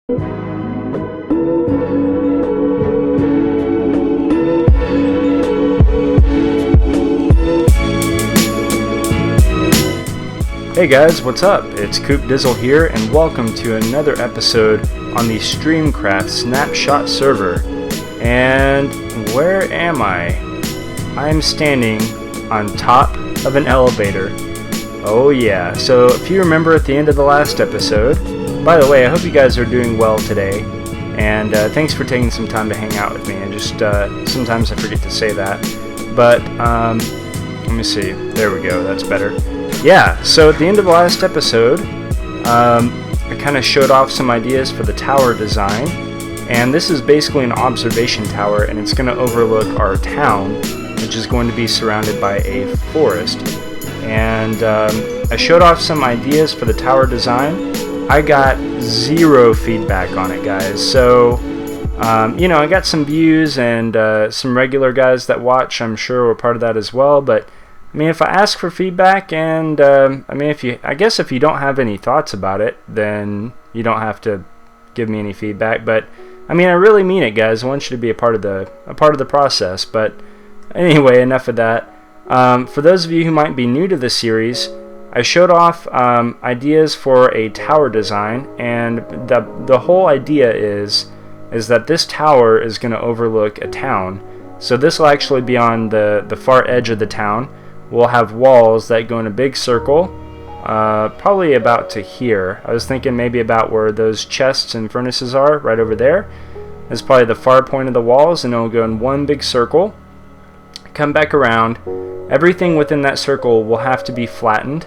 Hey guys, what's up? It's Coop Dizzle here, and welcome to another episode on the StreamCraft Snapshot server. And where am I? I'm standing on top of an elevator. Oh yeah, so if you remember at the end of the last episode, by the way, I hope you guys are doing well today, and thanks for taking some time to hang out with me. I just, sometimes I forget to say that, but, let me see, there we go, that's better. Yeah, so at the end of the last episode, I kind of showed off some ideas for the tower design, and this is basically an observation tower, and it's going to overlook our town, which is going to be surrounded by a forest. And I showed off some ideas for the tower design. I got 0 feedback on it, guys, so you know, I got some views, and some regular guys that watch, I'm sure, were part of that as well, but I mean, if I ask for feedback, and I mean, I guess if you don't have any thoughts about it, then you don't have to give me any feedback. But I mean, I really mean it, guys. I want you to be a part of the process. But anyway, enough of that. For those of you who might be new to the series, I showed off ideas for a tower design, and the whole idea is that this tower is going to overlook a town. So this will actually be on the far edge of the town. We'll have walls that go in a big circle, probably about to here. I was thinking maybe about where those chests and furnaces are, right over there. That's probably the far point of the walls, and it'll go in one big circle. Come back around. Everything within that circle will have to be flattened,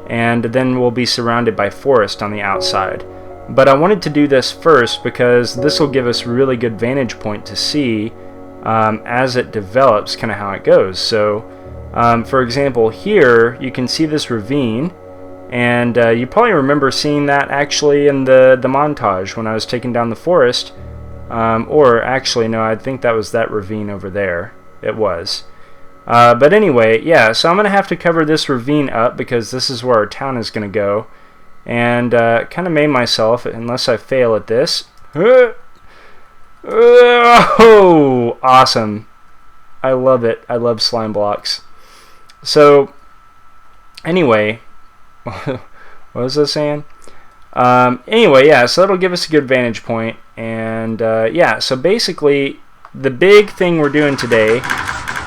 and then we'll be surrounded by forest on the outside. But I wanted to do this first because this will give us a really good vantage point to see as it develops kind of how it goes. So for example, here you can see this ravine, and you probably remember seeing that actually in the montage when I was taking down the forest, or actually no, I think that was that ravine over there. It was. But anyway, yeah, so I'm going to have to cover this ravine up because this is where our town is going to go, and kind of made myself, unless I fail at this. Oh, awesome. I love it. I love slime blocks. So, anyway, what was I saying? Anyway, yeah, so that'll give us a good vantage point, and yeah, so basically, the big thing we're doing today,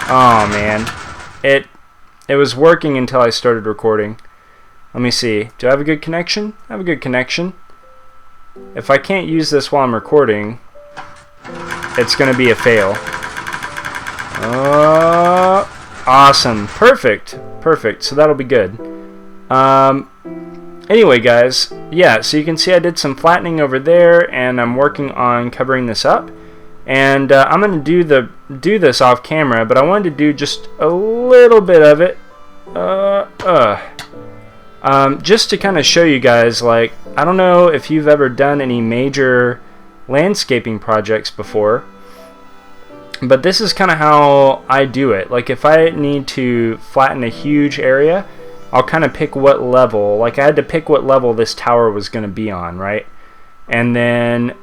oh man, it was working until I started recording. Let me see, do I have a good connection? I have a good connection. If I can't use this while I'm recording, it's going to be a fail. Awesome. Perfect. So that'll be good. Anyway, guys, yeah, so you can see I did some flattening over there, and I'm working on covering this up. And I'm going to do this off camera, but I wanted to do just a little bit of it. Just to kind of show you guys, like, I don't know if you've ever done any major landscaping projects before, but this is kind of how I do it. Like, if I need to flatten a huge area, I'll kind of pick what level. Like, I had to pick what level this tower was going to be on, right? And then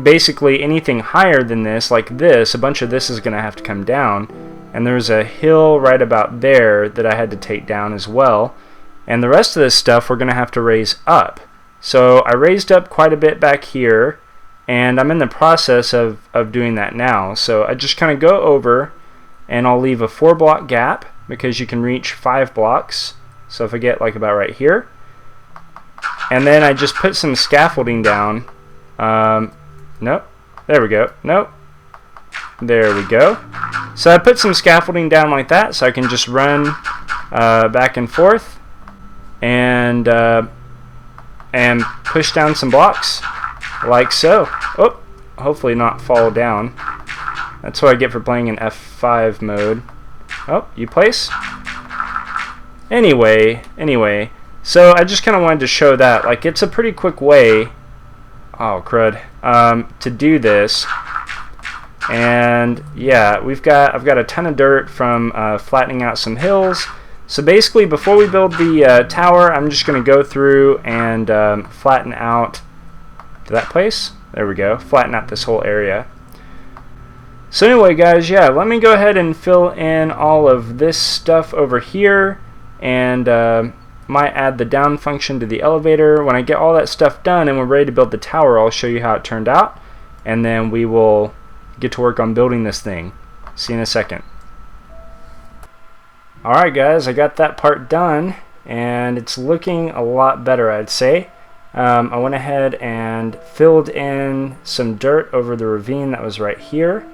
basically anything higher than this, like this, a bunch of this is going to have to come down. And there's a hill right about there that I had to take down as well. And the rest of this stuff we're going to have to raise up. So I raised up quite a bit back here, and I'm in the process of doing that now. So I just kind of go over, and I'll leave a 4-block gap because you can reach 5 blocks. So if I get like about right here, and then I just put some scaffolding down. Nope, there we go. Nope, there we go. So I put some scaffolding down like that, so I can just run back and forth, and push down some blocks like so. Oh, hopefully not fall down. That's what I get for playing in F5 mode. Oh, you place? Anyway, so I just kind of wanted to show that, like, it's a pretty quick way, oh crud, to do this. And yeah, I've got a ton of dirt from flattening out some hills. So basically, before we build the tower, I'm just going to go through and flatten out to that place. There we go. Flatten out this whole area. So anyway, guys, yeah, let me go ahead and fill in all of this stuff over here, and might add the down function to the elevator. When I get all that stuff done and we're ready to build the tower, I'll show you how it turned out, and then we will get to work on building this thing. See you in a second. Alright guys, I got that part done, and it's looking a lot better, I'd say. I went ahead and filled in some dirt over the ravine that was right here,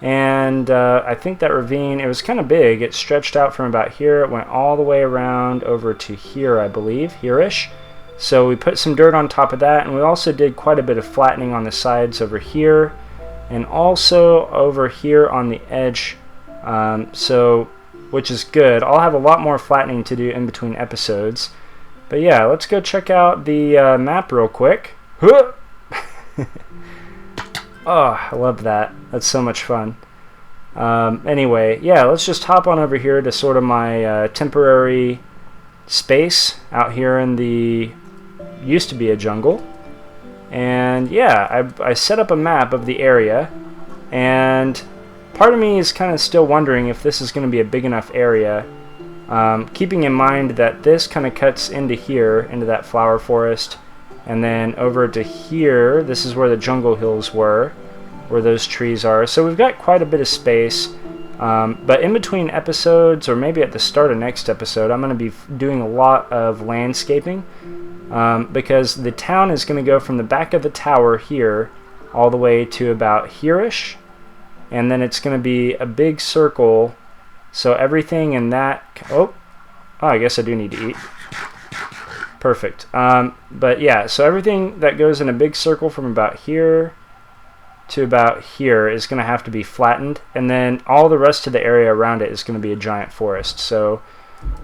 and I think that ravine, it was kind of big. It stretched out from about here, it went all the way around over to here, I believe, here-ish. So we put some dirt on top of that, and we also did quite a bit of flattening on the sides over here, and also over here on the edge, which is good. I'll have a lot more flattening to do in between episodes. But yeah, let's go check out the map real quick. Oh, I love that. That's so much fun. Anyway, yeah, let's just hop on over here to sort of my temporary space out here in the used to be a jungle. And yeah, I set up a map of the area, and part of me is kind of still wondering if this is going to be a big enough area, keeping in mind that this kind of cuts into here, into that flower forest, and then over to here, this is where the jungle hills were, where those trees are. So we've got quite a bit of space, but in between episodes, or maybe at the start of next episode, I'm going to be doing a lot of landscaping, because the town is going to go from the back of the tower here all the way to about here-ish, and then it's going to be a big circle, so everything in that... Oh, I guess I do need to eat. Perfect. But yeah, so everything that goes in a big circle from about here to about here is going to have to be flattened, and then all the rest of the area around it is going to be a giant forest. So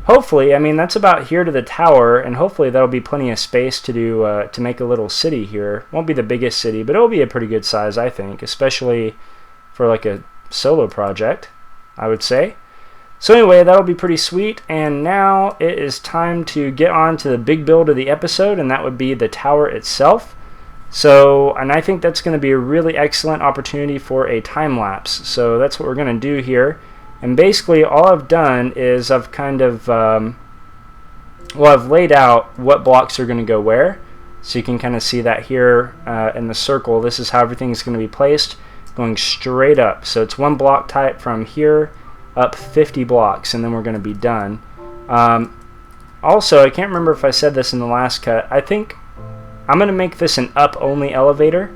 hopefully, I mean, that's about here to the tower, and hopefully that'll be plenty of space to do to make a little city here. Won't be the biggest city, but it'll be a pretty good size, I think, especially for like a solo project, I would say. So anyway, that'll be pretty sweet, and now it is time to get on to the big build of the episode, and that would be the tower itself. So, and I think that's going to be a really excellent opportunity for a time lapse. So that's what we're going to do here. And basically all I've done is I've kind of, I've laid out what blocks are going to go where. So you can kind of see that here in the circle. This is how everything's going to be placed, going straight up. So it's one block type from here up 50 blocks, and then we're going to be done. Also, I can't remember if I said this in the last cut. I think I'm going to make this an up-only elevator,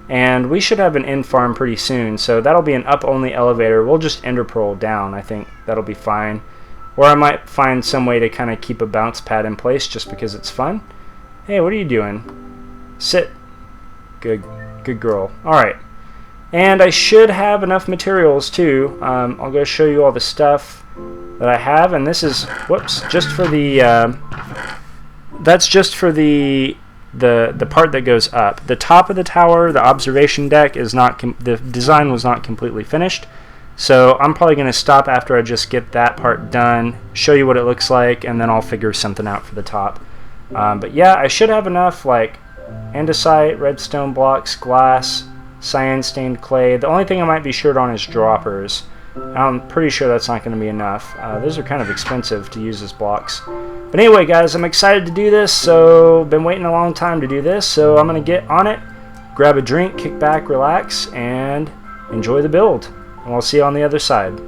and we should have an in farm pretty soon, so that'll be an up-only elevator. We'll just ender pearl down. I think that'll be fine. Or I might find some way to kind of keep a bounce pad in place just because it's fun. Hey, what are you doing? Sit. Good girl. Alright. And I should have enough materials too. I'll go show you all the stuff that I have, and this is, whoops, just for the, that's just for the part that goes up. The top of the tower, the observation deck, is not, the design was not completely finished. So I'm probably going to stop after I just get that part done, show you what it looks like, and then I'll figure something out for the top. But yeah, I should have enough, like andesite, redstone blocks, glass, cyan stained clay. The only thing I might be short on is droppers. I'm pretty sure that's not going to be enough. Those are kind of expensive to use as blocks. But anyway, guys, I'm excited to do this. So been waiting a long time to do this, so I'm going to get on it, grab a drink, kick back, relax, and enjoy the build. And I'll see you on the other side.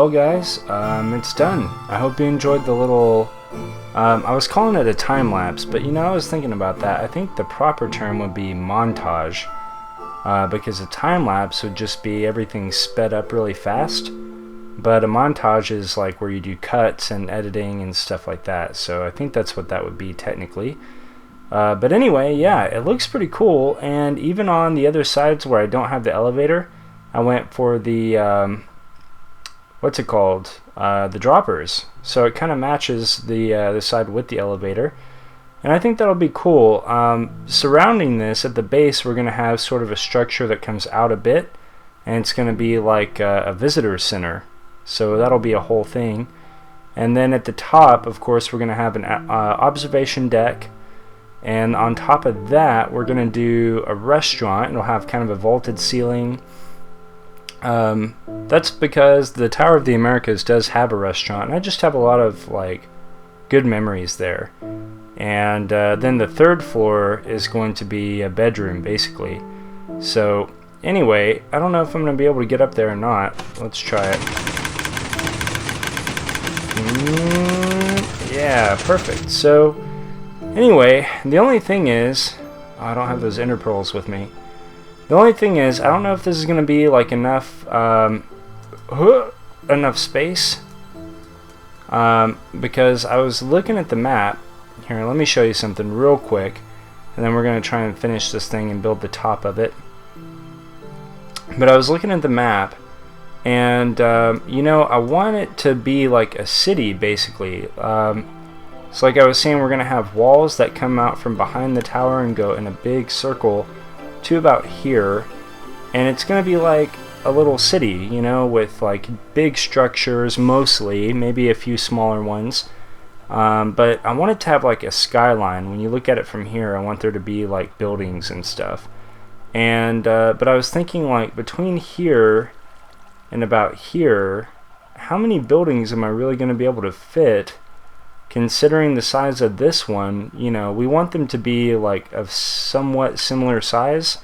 well, guys, it's done. I hope you enjoyed the little... I was calling it a time lapse, but you know, I was thinking about that. I think the proper term would be montage, because a time lapse would just be everything sped up really fast. But a montage is like where you do cuts and editing and stuff like that. So I think that's what that would be technically. But anyway, yeah, it looks pretty cool. And even on the other sides where I don't have the elevator, I went for the what's it called? The droppers. So it kind of matches the side with the elevator. And I think that'll be cool. Surrounding this at the base, we're going to have sort of a structure that comes out a bit. And it's going to be like a visitor center. So that'll be a whole thing. And then at the top, of course, we're going to have an observation deck. And on top of that, we're going to do a restaurant. It'll have kind of a vaulted ceiling. That's because the Tower of the Americas does have a restaurant. And I just have a lot of like good memories there. And then the third floor is going to be a bedroom, basically. So anyway, I don't know if I'm going to be able to get up there or not. Let's try it. Yeah, perfect. So anyway, the only thing is, I don't have those ender pearls with me. The only thing is, I don't know if this is going to be like enough enough space, because I was looking at the map. Here, let me show you something real quick, and then we're going to try and finish this thing and build the top of it. But I was looking at the map, and you know, I want it to be like a city, basically. So like I was saying, we're going to have walls that come out from behind the tower and go in a big circle to about here, and it's going to be like a little city, you know, with like big structures mostly, maybe a few smaller ones. But I want it to have like a skyline. When you look at it from here, I want there to be like buildings and stuff. And but I was thinking, like, between here and about here, how many buildings am I really going to be able to fit, considering the size of this one? You know, we want them to be like of somewhat similar size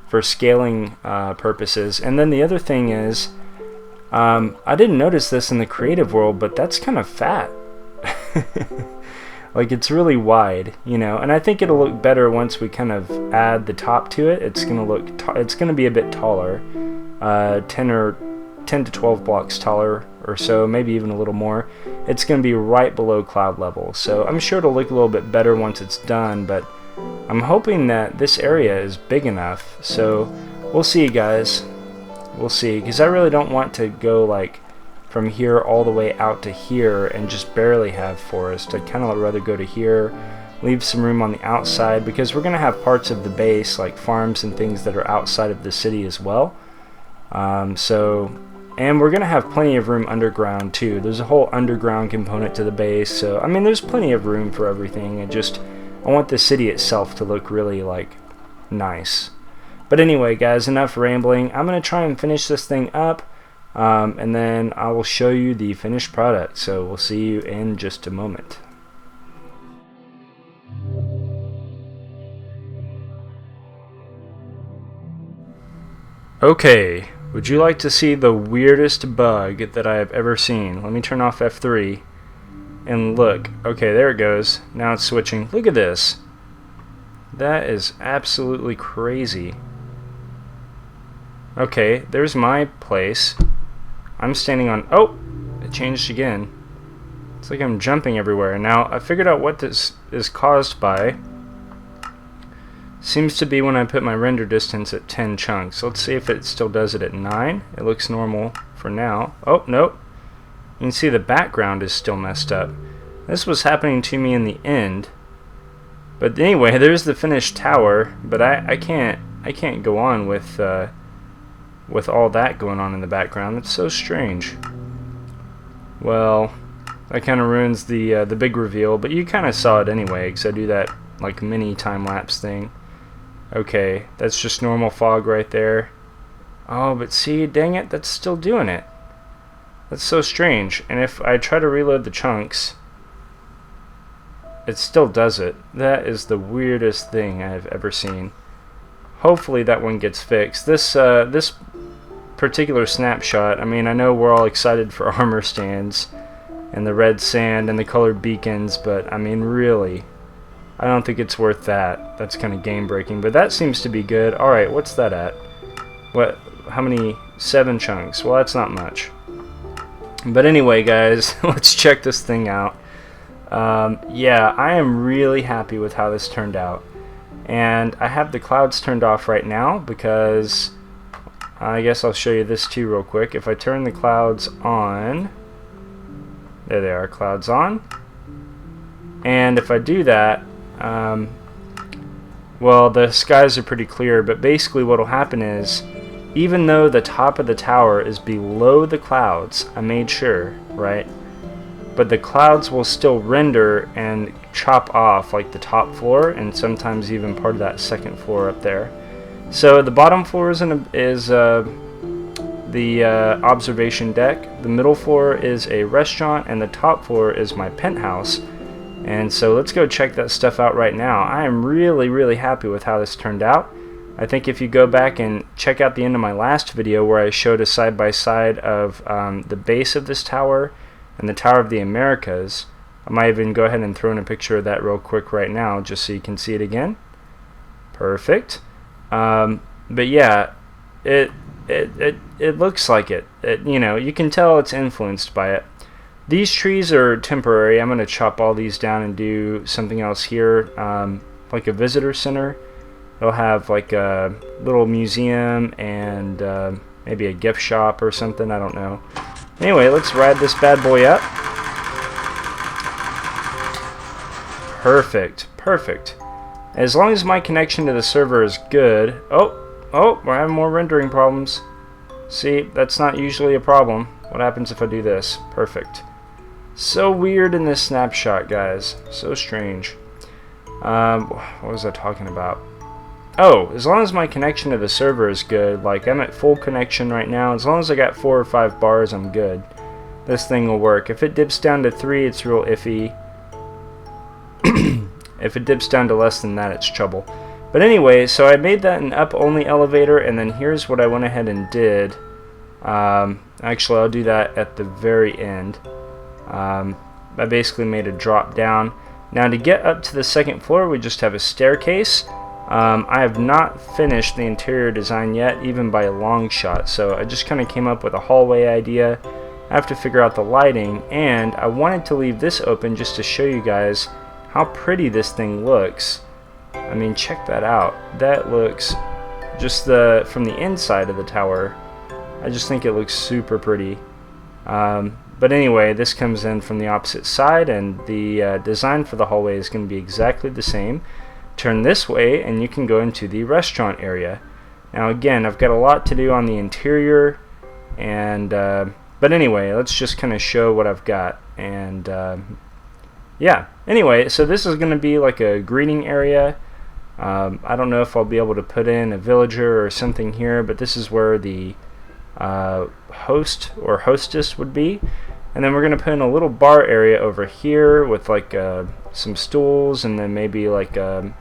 for scaling purposes. And then the other thing is, I didn't notice this in the creative world, but that's kind of fat. Like, it's really wide, you know, and I think it'll look better once we kind of add the top to it. It's gonna look it's gonna be a bit taller, 10 to 12 blocks taller or so, maybe even a little more. It's gonna be right below cloud level, so I'm sure it'll look a little bit better once it's done. But I'm hoping that this area is big enough, so we'll see, guys. We'll see, because I really don't want to go like from here all the way out to here and just barely have forest. I'd kind of rather go to here, leave some room on the outside, because we're going to have parts of the base like farms and things that are outside of the city as well. And we're going to have plenty of room underground too. There's a whole underground component to the base, so I mean, there's plenty of room for everything. I want the city itself to look really like nice. But anyway, guys, enough rambling. I'm going to try and finish this thing up. And then I will show you the finished product. So we'll see you in just a moment. Okay, would you like to see the weirdest bug that I have ever seen? Let me turn off F3 and look. Okay, there it goes. Now it's switching. Look at this. That is absolutely crazy. Okay, there's my place. I'm standing on... Oh! It changed again. It's like I'm jumping everywhere. Now, I figured out what this is caused by. Seems to be when I put my render distance at 10 chunks. Let's see if it still does it at 9. It looks normal for now. Oh, nope. You can see the background is still messed up. This was happening to me in the end. But anyway, there's the finished tower. But I can't go on with all that going on in the background. It's so strange. Well, that kind of ruins the big reveal, but you kind of saw it anyway, because I do that like mini time-lapse thing. Okay, that's just normal fog right there. Oh, but see, dang it, that's still doing it. That's so strange. And if I try to reload the chunks, it still does it. That is the weirdest thing I've ever seen. Hopefully that one gets fixed. This particular snapshot, I mean, I know we're all excited for armor stands and the red sand and the colored beacons, but I mean, really, I don't think it's worth that. That's kind of game breaking, but that seems to be good. Alright, what's that at? What? How many? 7 chunks. Well, that's not much. But anyway, guys, let's check this thing out. Yeah, I am really happy with how this turned out. And I have the clouds turned off right now because I guess I'll show you this too real quick. If I turn the clouds on, there they are, clouds on. And if I do that, well, the skies are pretty clear, but basically what will happen is, even though the top of the tower is below the clouds, I made sure, right? But the clouds will still render and chop off like the top floor and sometimes even part of that second floor up there. So the bottom floor is the observation deck, the middle floor is a restaurant, and the top floor is my penthouse. And so let's go check that stuff out right now. I am really happy with how this turned out. I think if you go back and check out the end of my last video where I showed a side-by-side of the base of this tower and the Tower of the Americas, I might even go ahead and throw in a picture of that real quick right now just so you can see it again. Perfect. But yeah, it looks like it. You know, you can tell it's influenced by it. These trees are temporary. I'm going to chop all these down and do something else here, like a visitor center. They'll have like a little museum and maybe a gift shop or something, I don't know. Anyway, let's ride this bad boy up. Perfect. As long as my connection to the server is good. Oh, we're having more rendering problems. See, that's not usually a problem. What happens if I do this? Perfect. So weird in this snapshot, guys. So strange. What was I talking about? Oh, as long as my connection to the server is good, like I'm at full connection right now, as long as I got 4 or 5 bars, I'm good. This thing will work. If it dips down to 3, it's real iffy. If it dips down to less than that, it's trouble. But anyway, so I made that an up-only elevator, and then here's what I went ahead and did. Actually, I'll do that at the very end. I basically made a drop down. Now to get up to the second floor, we just have a staircase. I have not finished the interior design yet, even by a long shot, so I just kind of came up with a hallway idea. I have to figure out the lighting, and I wanted to leave this open just to show you guys how pretty this thing looks. I mean, check that out. That looks, just from the inside of the tower, I just think it looks super pretty. But anyway, this comes in from the opposite side, and the design for the hallway is going to be exactly the same. Turn this way and you can go into the restaurant area. Now again, I've got a lot to do on the interior, and but anyway, let's just kind of show what I've got. And yeah, anyway, so this is going to be like a greeting area. I don't know if I'll be able to put in a villager or something here, but this is where the host or hostess would be. And then we're going to put in a little bar area over here with like some stools, and then maybe like a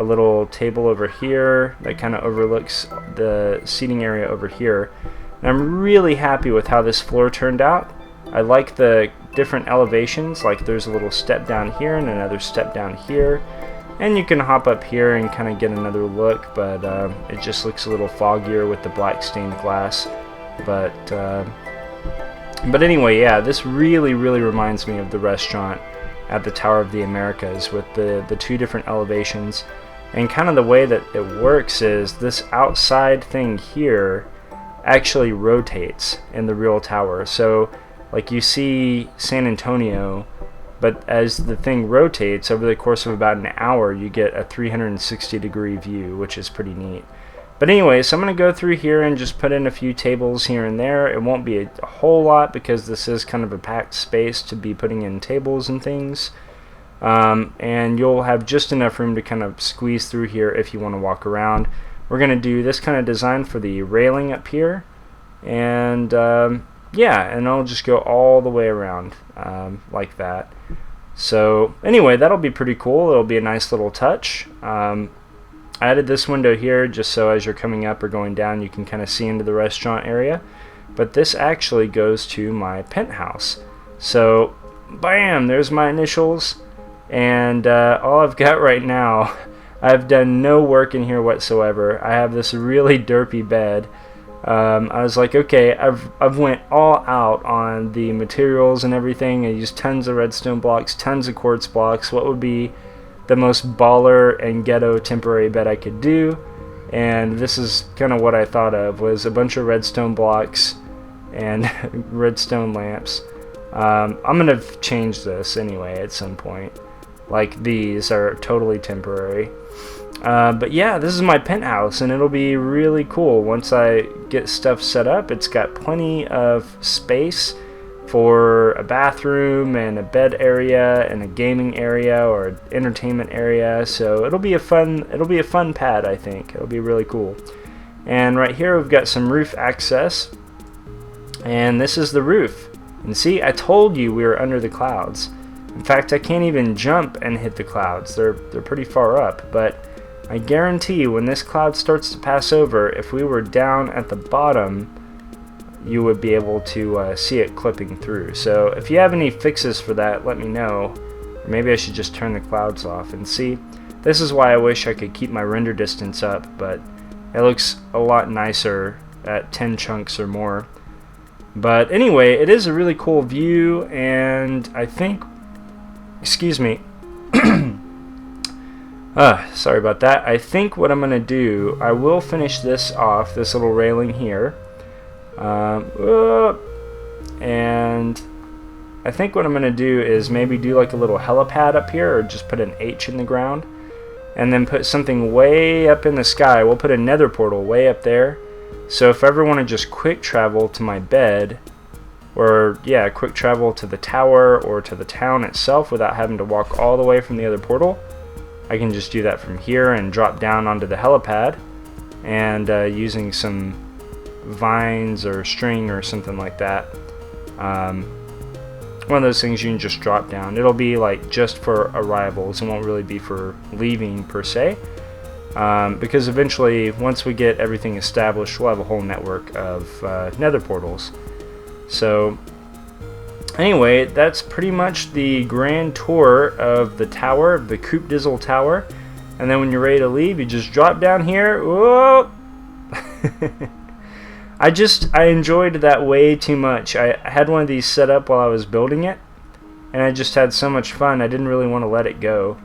little table over here that kind of overlooks the seating area over here. And I'm really happy with how this floor turned out. I like the different elevations, like there's a little step down here and another step down here, and you can hop up here and kind of get another look, but it just looks a little foggier with the black stained glass. But anyway, yeah, this really reminds me of the restaurant at the Tower of the Americas with the 2 different elevations. And kind of the way that it works is this outside thing here actually rotates in the real tower. So like you see San Antonio, but as the thing rotates over the course of about an hour, you get a 360-degree view, which is pretty neat. But anyway, so I'm going to go through here and just put in a few tables here and there. It won't be a whole lot because this is kind of a packed space to be putting in tables and things. And you'll have just enough room to kind of squeeze through here if you want to walk around. We're going to do this kind of design for the railing up here. And yeah, and I'll just go all the way around like that. So anyway, that'll be pretty cool. It'll be a nice little touch. I added this window here just so as you're coming up or going down you can kind of see into the restaurant area, but this actually goes to my penthouse. So bam, there's my initials, and all I've got right now, I've done no work in here whatsoever. I have this really derpy bed. I was like, okay, I've went all out on the materials and everything. I used tons of redstone blocks, tons of quartz blocks. What would be the most baller and ghetto temporary bed I could do? And this is kind of what I thought of, was a bunch of redstone blocks and redstone lamps. I'm gonna change this anyway at some point. Like, these are totally temporary. But yeah, this is my penthouse, and it'll be really cool once I get stuff set up. It's got plenty of space for a bathroom and a bed area and a gaming area or an entertainment area. So it'll be a fun pad, I think. It'll be really cool. And right here we've got some roof access, and this is the roof. And see, I told you we were under the clouds. In fact, I can't even jump and hit the clouds. They're pretty far up, but I guarantee when this cloud starts to pass over, if we were down at the bottom, you would be able to see it clipping through. So if you have any fixes for that, let me know. Or maybe I should just turn the clouds off. And see, this is why I wish I could keep my render distance up, but it looks a lot nicer at 10 chunks or more. But anyway, it is a really cool view, and I think, excuse me, sorry about that. I think what I'm going to do, I will finish this off, this little railing here. And I think what I'm going to do is maybe do like a little helipad up here, or just put an H in the ground. And then put something way up in the sky. We'll put a nether portal way up there. So if I ever want to just quick travel to my bed, or yeah, quick travel to the tower or to the town itself without having to walk all the way from the other portal, I can just do that from here and drop down onto the helipad, and using some vines or string or something like that, one of those things you can just drop down. It'll be like just for arrivals, it won't really be for leaving per se, because eventually once we get everything established we'll have a whole network of nether portals. So anyway, that's pretty much the grand tour of the tower, the Coop Dizzle Tower. And then when you're ready to leave, you just drop down here. Whoa! I enjoyed that way too much. I had one of these set up while I was building it, and I just had so much fun. I didn't really want to let it go.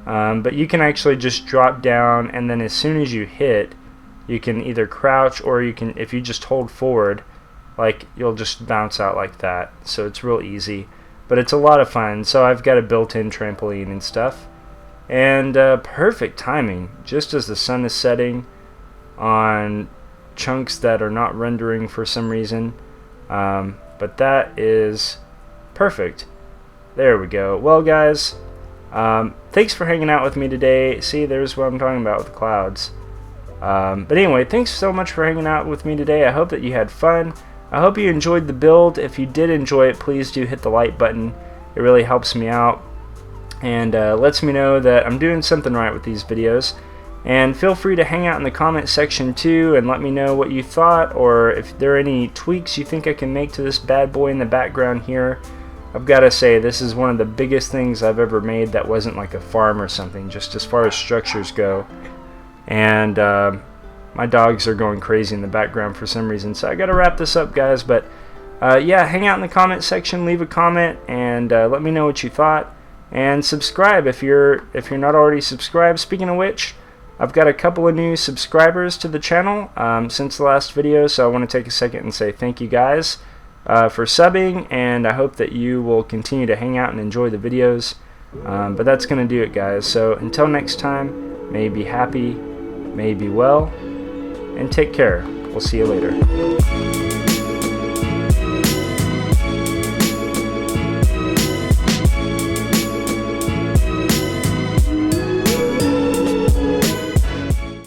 But you can actually just drop down, and then as soon as you hit, you can either crouch, or you can, if you just hold forward, like, you'll just bounce out like that. So it's real easy, but it's a lot of fun. So I've got a built-in trampoline and stuff, and perfect timing, just as the sun is setting on chunks that are not rendering for some reason. But that is perfect. There we go. Well guys, thanks for hanging out with me today. See, there's what I'm talking about with the clouds. But anyway, thanks so much for hanging out with me today. I hope that you had fun. I hope you enjoyed the build. If you did enjoy it, please do hit the like button. It really helps me out and lets me know that I'm doing something right with these videos. And feel free to hang out in the comment section too and let me know what you thought, or if there are any tweaks you think I can make to this bad boy in the background here. I've got to say, this is one of the biggest things I've ever made that wasn't like a farm or something, just as far as structures go. And my dogs are going crazy in the background for some reason, so I gotta wrap this up guys. But yeah, hang out in the comment section, leave a comment, and let me know what you thought, and subscribe if you're not already subscribed. Speaking of which, I've got a couple of new subscribers to the channel since the last video, so I want to take a second and say thank you guys for subbing, and I hope that you will continue to hang out and enjoy the videos. But that's gonna do it guys, so until next time, may you be happy, may you be well, and take care. We'll see you later.